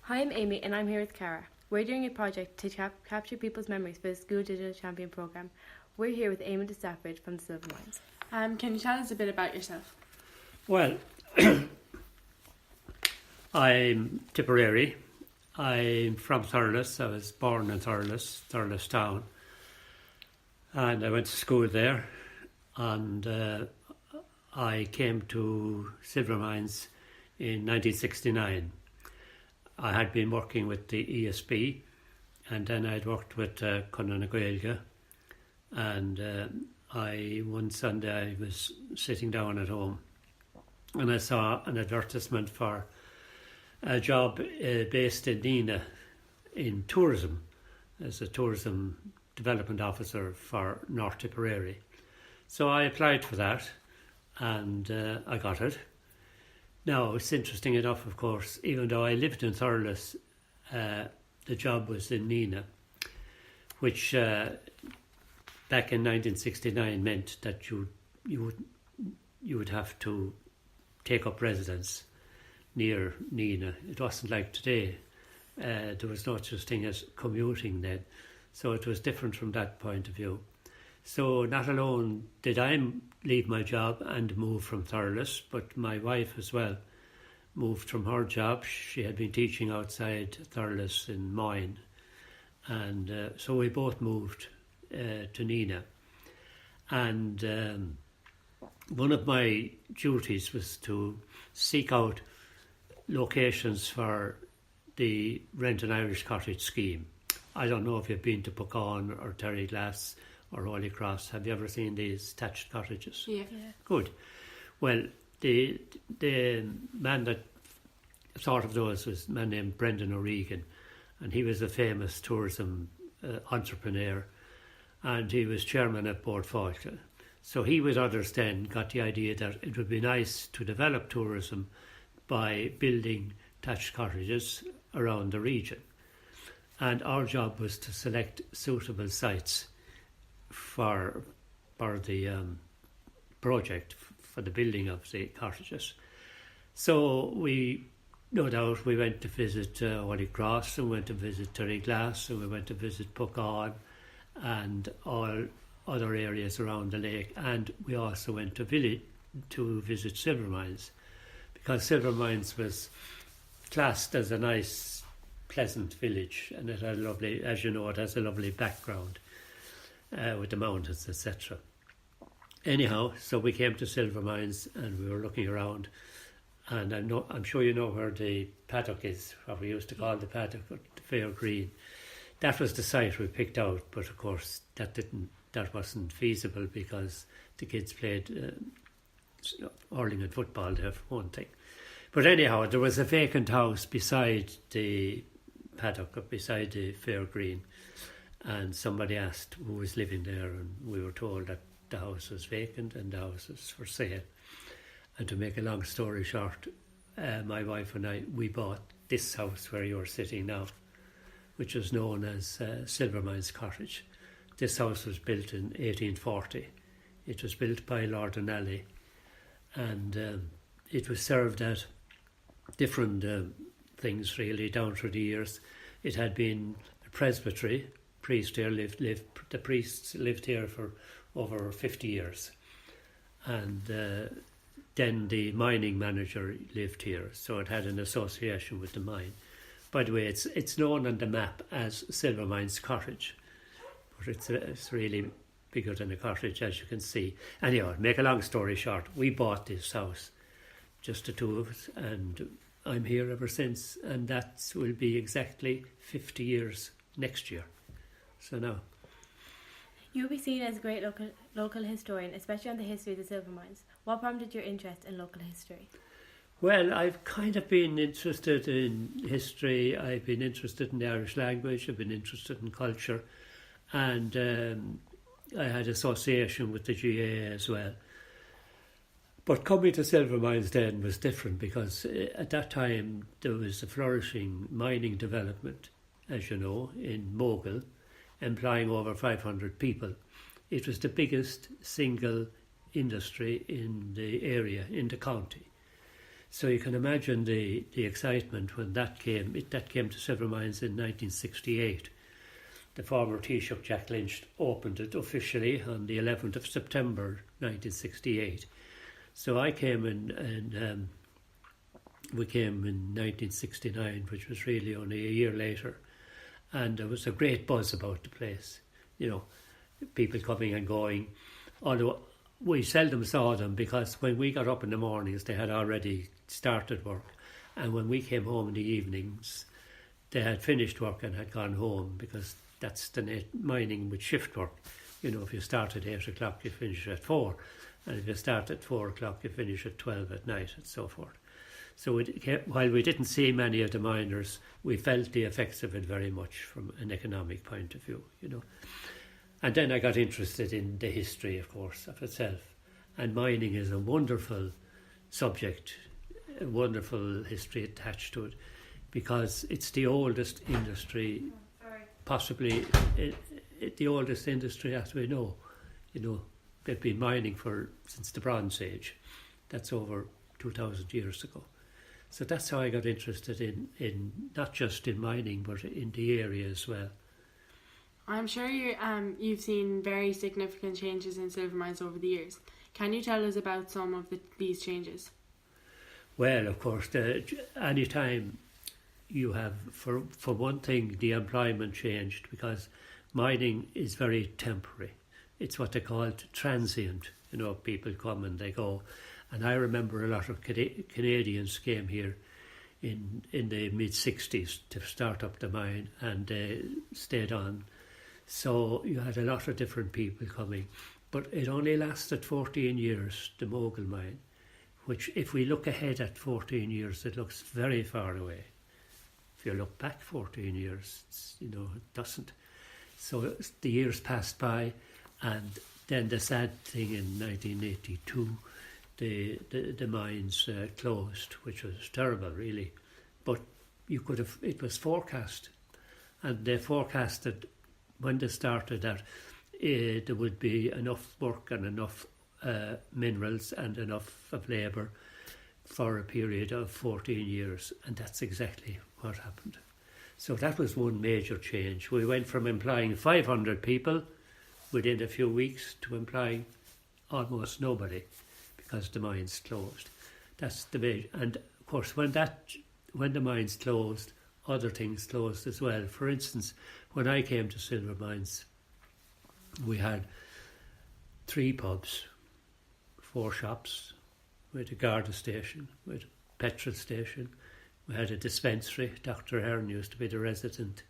Hi, I'm Amy and I'm here with Cara. We're doing a project to capture people's memories for the School Digital Champion programme. We're here with Eamonn de Stafort from the Silver Mines. Can you tell us a bit about yourself? Well, I'm Tipperary. I'm from Thurles. I was born in Thurles town. And I went to school there. And I came to Silver Mines in 1969. I had been working with the ESB, and then I'd worked with Conan Gaeilge. And one Sunday I was sitting down at home and I saw an advertisement for a job based in Nina in tourism, as a tourism development officer for North Tipperary. So I applied for that and I got it. Now, it's interesting enough, of course, even though I lived in Thurles, the job was in Nina, which back in 1969 meant that you would have to take up residence near Nina. It wasn't like today. There was no such thing as commuting then, so it was different from that point of view. So not alone did I leave my job and move from Thurles, but my wife as well moved from her job. She had been teaching outside Thurles in Moyne, and so we both moved to Nina. And one of my duties was to seek out locations for the Rent an Irish Cottage scheme. I don't know if you've been to Puckane or Terryglass or Holy Cross. Have you ever seen these thatched cottages? Yeah. Good. Well, the man that thought of those was a man named Brendan O'Regan, and he was a famous tourism entrepreneur, and he was chairman at Board Fáilte. So he with others then got the idea that it would be nice to develop tourism by building thatched cottages around the region. And our job was to select suitable sites for the project, for the building of the cottages. So we went to visit Holy Cross, and went to visit Terryglass, and we went to visit Puckane and all other areas around the lake, and we also went to visit Silver Mines, because Silver Mines was classed as a nice, pleasant village, and it had a lovely, as you know, it has a lovely background with the mountains, etc. Anyhow, so we came to Silver Mines and we were looking around, and I'm sure you know where the paddock is, what we used to call the paddock, or the Fair Green. That was the site we picked out, but of course that wasn't feasible because the kids played hurling and football there for one thing. But anyhow, there was a vacant house beside the paddock, or beside the Fair Green, and somebody asked who was living there, and we were told that the house was vacant and the house was for sale. And to make a long story short, my wife and I, we bought this house where you're sitting now, which was known as Silver Mines Cottage. This house was built in 1840. It was built by Lord O'Nally, and it was served at different things really down through the years. It had been a presbytery. The priests lived here for over 50 years, and then the mining manager lived here, so it had an association with the mine. By the way, it's known on the map as Silver Mines Cottage, but it's really bigger than a cottage, as you can see. Anyhow, make a long story short, we bought this house, just the two of us, and I'm here ever since, and that will be exactly 50 years next year. So now. You'll be seen as a great local historian, especially on the history of the Silver Mines. What prompted your interest in local history? Well, I've kind of been interested in history. I've been interested in the Irish language. I've been interested in culture, and I had association with the GAA as well. But coming to Silver Mines then was different, because at that time there was a flourishing mining development, as you know, in Mogul, employing over 500 people. It was the biggest single industry in the area, in the county. So you can imagine the excitement when that came. That came to Silver Mines in 1968. The former Taoiseach Jack Lynch opened it officially on the 11th of September 1968. So I came we came in 1969, which was really only a year later. And there was a great buzz about the place, people coming and going. Although we seldom saw them, because when we got up in the mornings, they had already started work. And when we came home in the evenings, they had finished work and had gone home, because that's the mining with shift work. If you start at 8 o'clock, you finish at 4. And if you start at 4 o'clock, you finish at 12 at night, and so forth. So while we didn't see many of the miners, we felt the effects of it very much from an economic point of view, And then I got interested in the history, of course, of itself. And mining is a wonderful subject, a wonderful history attached to it, because it's the oldest industry, possibly the oldest industry as we know. They've been mining since the Bronze Age. That's over 2,000 years ago. So that's how I got interested in not just in mining, but in the area as well. I'm sure you've seen very significant changes in silver mines over the years. Can you tell us about some of these changes? Well, of course, any time you have, for one thing, the employment changed, because mining is very temporary. It's what they call transient. People come and they go. And I remember a lot of Canadians came here in the mid-60s to start up the mine, and they stayed on. So you had a lot of different people coming. But it only lasted 14 years, the Mogul mine, which, if we look ahead at 14 years, it looks very far away. If you look back 14 years, it doesn't. So the years passed by, and then the sad thing in 1982, the mines closed, which was terrible, really. But it was forecast, and they forecasted when they started that there would be enough work and enough minerals and enough of labour for a period of 14 years, and that's exactly what happened. So that was one major change. We went from employing 500 people within a few weeks to employing almost nobody, because the mines closed. That's the major. And of course, when the mines closed, other things closed as well. For instance, when I came to Silver Mines, we had 3 pubs, 4 shops, we had a Garda station, we had a petrol station, we had a dispensary. Dr. Hearn used to be the resident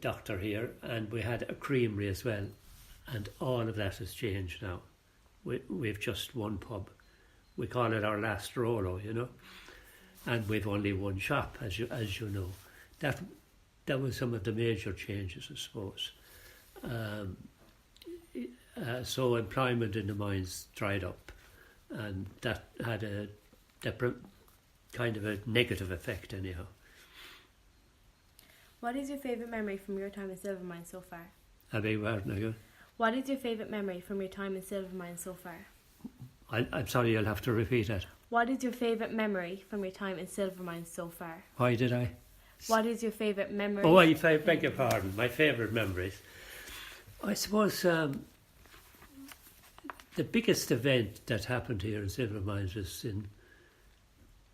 doctor here, and we had a creamery as well. And all of that has changed now. We've just one pub. We call it our last Rolo, and we've only one shop, as you know. That was some of the major changes, I suppose. So employment in the mines dried up, and that had a kind of a negative effect anyhow. What is your favourite memory from your time in Silver Mines so far? I beg your pardon again? What is your favourite memory from your time in Silver Mines so far? I'm sorry, you'll have to repeat that. What is your favourite memory from your time in Silver Mines so far? Why did I? What is your favourite memory? Oh, I beg your pardon. My favourite memories. I suppose the biggest event that happened here in Silver Mines was in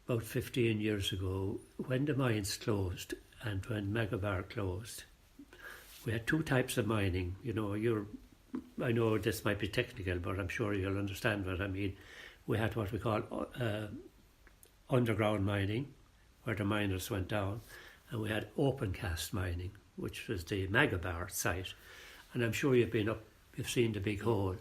about 15 years ago, when the mines closed and when Megabar closed. We had 2 types of mining. I know this might be technical, but I'm sure you'll understand what I mean. We had what we call underground mining, where the miners went down, and we had open cast mining, which was the Megabar site. And I'm sure you've been up, you've seen the big hole.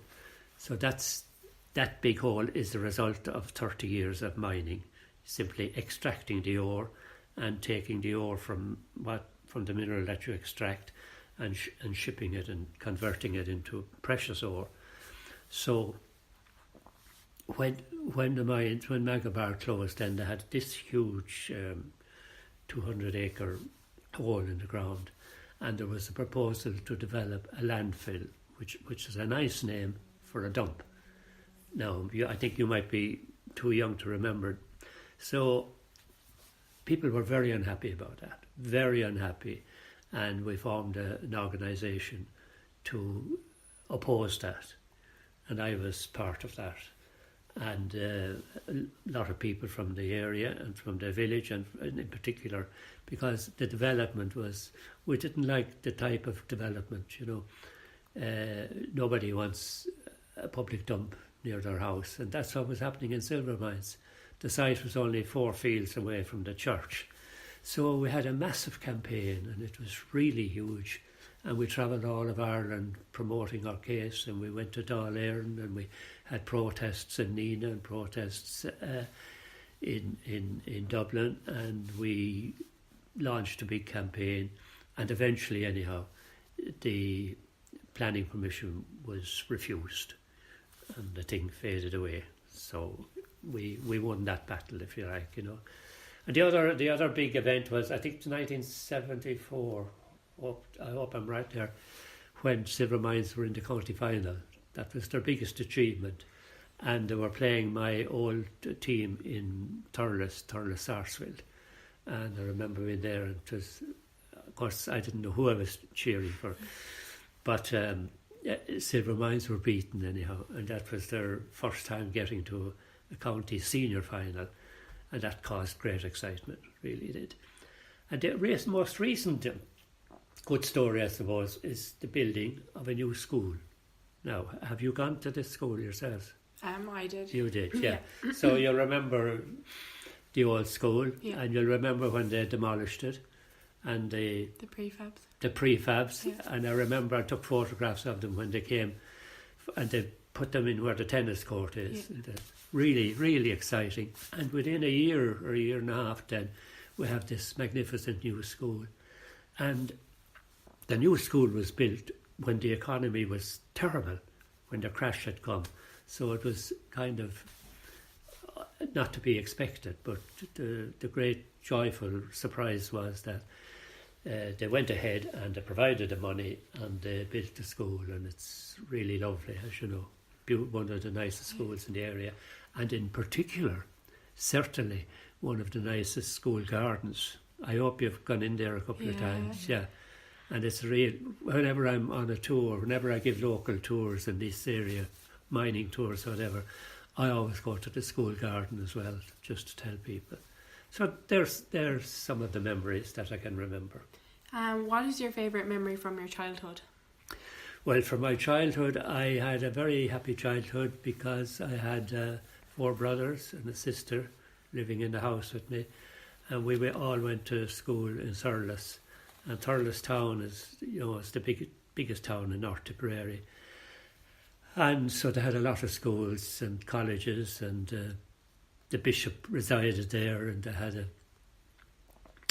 So that big hole is the result of 30 years of mining, simply extracting the ore and taking the ore from the mineral that you extract, and shipping it and converting it into precious ore. So when Megabar closed, then they had this huge 200-acre hole in the ground, and there was a proposal to develop a landfill, which is a nice name for a dump. Now, I think you might be too young to remember. So people were very unhappy about that, very unhappy. And we formed an organisation to oppose that. And I was part of that. And a lot of people from the area and from the village, and in particular, because the development was, we didn't like the type of development, nobody wants a public dump near their house, and that's what was happening in Silvermines. The site was only 4 fields away from the church. So we had a massive campaign, and it was really huge. And we travelled all of Ireland promoting our case, and we went to Dáil Éireann, and we had protests in Nina and protests in Dublin, and we launched a big campaign. And eventually, anyhow, the planning permission was refused, and the thing faded away. So we won that battle, if you like, And the other big event was, I think, 1974. I hope I'm right there, when Silvermines were in the county final. That was their biggest achievement. And they were playing my old team in Thurles Sarsfield. And I remember being there, and it was, of course, I didn't know who I was cheering for. But Silvermines were beaten anyhow, and that was their first time getting to a county senior final. And that caused great excitement, really did. And the most recent good story, I suppose, is the building of a new school. Now, have you gone to this school yourselves? I did. You did, yeah. So you'll remember the old school, and you'll remember when they demolished it, and the prefabs. The prefabs, and I remember I took photographs of them when they came, and they put them in where the tennis court is. Yeah. Really, really exciting. And within a year or a year and a half, then we have this magnificent new school, and the new school was built when the economy was terrible, when the crash had come. So it was kind of not to be expected, but the great joyful surprise was that they went ahead and they provided the money and they built the school, and it's really lovely, as you know, one of the nicest schools in the area, and in particular, certainly one of the nicest school gardens. I hope you've gone in there a couple of times, And it's real, whenever I'm on a tour, whenever I give local tours in this area, mining tours, whatever, I always go to the school garden as well, just to tell people. So there's some of the memories that I can remember. What is your favourite memory from your childhood? Well, from my childhood, I had a very happy childhood because I had 4 brothers and a sister living in the house with me, and we all went to school in Thurles. And Thurles town is, it's the biggest town in North Tipperary. And so they had a lot of schools and colleges, and the bishop resided there, and they had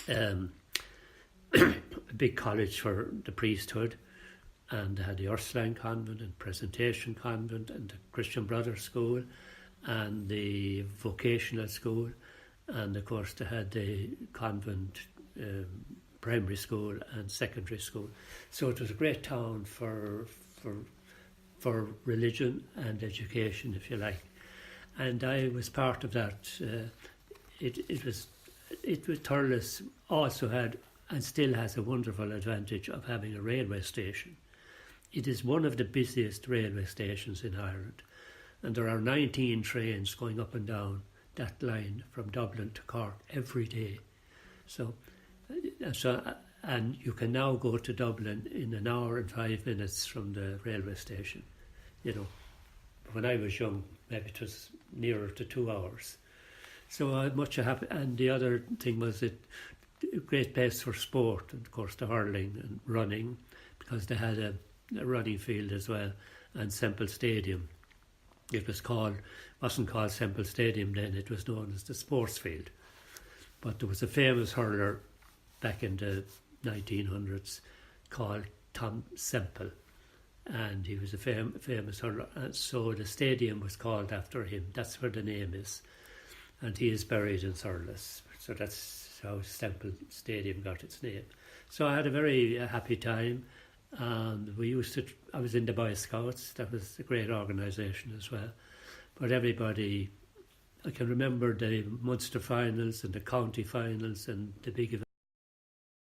a big college for the priesthood, and they had the Ursuline Convent and Presentation Convent and the Christian Brothers School and the vocational school, and of course they had the convent primary school and secondary school. So it was a great town for religion and education, if you like. And I was part of that. It was Thurles also had and still has a wonderful advantage of having a railway station. It is one of the busiest railway stations in Ireland, and there are 19 trains going up and down that line from Dublin to Cork every day. So and you can now go to Dublin in an hour and 5 minutes from the railway station. When I was young, maybe it was nearer to 2 hours. So much happy. And the other thing was a great place for sport, and of course the hurling and running, because they had a running field as well, and Semple Stadium. It wasn't called Semple Stadium then, it was known as the sports field. But there was a famous hurler back in the 1900s called Tom Semple, and he was a famous hurler, and so the stadium was called after him. That's where the name is, and he is buried in Thurles, so that's how Semple Stadium got its name. So I had a very happy time, and I was in the Boy Scouts. That was a great organisation as well, but everybody I can remember the Munster finals and the county finals and the big events.